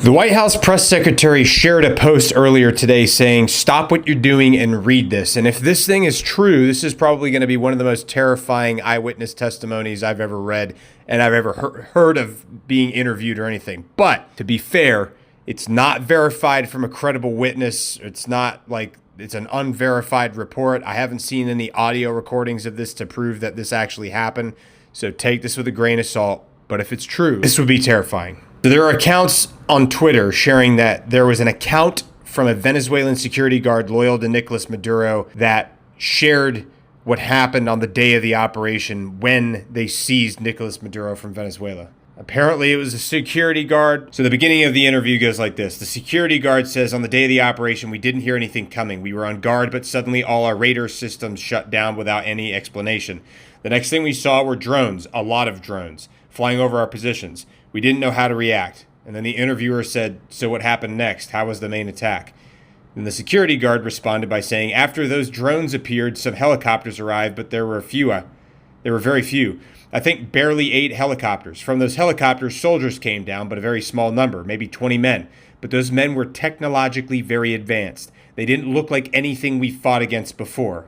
The White House press secretary shared a post earlier today saying, "Stop what you're doing and read this." And if this thing is true, this is probably going to be one of the most terrifying eyewitness testimonies I've ever read and I've ever heard of being interviewed or anything. But to be fair, it's not verified from a credible witness. It's not like it's an unverified report. I haven't seen any audio recordings of this to prove that this actually happened. So take this with a grain of salt. But if it's true, this would be terrifying. So there are accounts on Twitter sharing that there was an account from a Venezuelan security guard loyal to Nicolas Maduro that shared what happened on the day of the operation when they seized Nicolas Maduro from Venezuela. Apparently, it was a security guard. So the beginning of the interview goes like this. The security guard says, "On the day of the operation, we didn't hear anything coming. We were on guard, but suddenly all our radar systems shut down without any explanation. The next thing we saw were drones, a lot of drones, flying over our positions. We didn't know how to react." And then the interviewer said, "So what happened next? How was the main attack?" And the security guard responded by saying, "After those drones appeared, some helicopters arrived, but there were very few. I think barely 8 helicopters. From those helicopters, soldiers came down, but a very small number, maybe 20 men. But those men were technologically very advanced. They didn't look like anything we fought against before."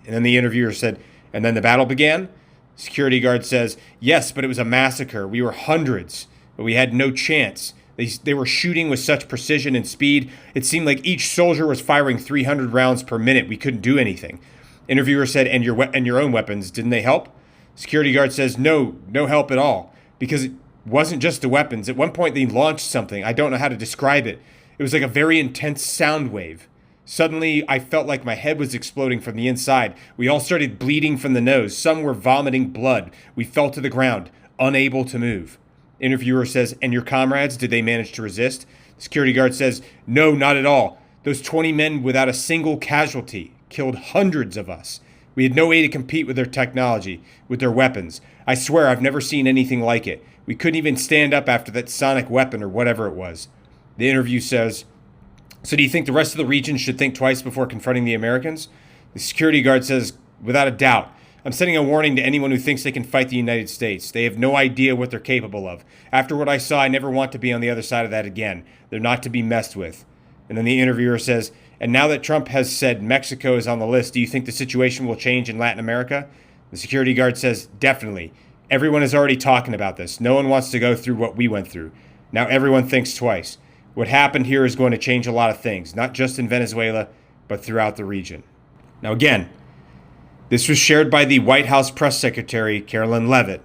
And then the interviewer said, "And then the battle began?" Security guard says, "Yes, but it was a massacre. We were hundreds, but we had no chance. They were shooting with such precision and speed. It seemed like each soldier was firing 300 rounds per minute. We couldn't do anything." Interviewer said, and your own weapons, didn't they help?" Security guard says, no help at all, because it wasn't just the weapons. At one point, they launched something. I don't know how to describe it. It was like a very intense sound wave. Suddenly, I felt like my head was exploding from the inside. We all started bleeding from the nose. Some were vomiting blood. We fell to the ground, unable to move. Interviewer says, "And your comrades, did they manage to resist?" Security guard says, "No, not at all. Those 20 men without a single casualty killed hundreds of us. We had no way to compete with their technology, with their weapons. I swear I've never seen anything like it. We couldn't even stand up after that sonic weapon or whatever it was." The interview says, "So do you think the rest of the region should think twice before confronting the Americans?" The security guard says, "Without a doubt. I'm sending a warning to anyone who thinks they can fight the United States. They have no idea what they're capable of. After what I saw, I never want to be on the other side of that again. They're not to be messed with." And then the interviewer says, "And now that Trump has said Mexico is on the list, do you think the situation will change in Latin America?" The security guard says, "Definitely. Everyone is already talking about this. No one wants to go through what we went through. Now everyone thinks twice. What happened here is going to change a lot of things, not just in Venezuela, but throughout the region." Now again, this was shared by the White House press secretary, Carolyn Leavitt.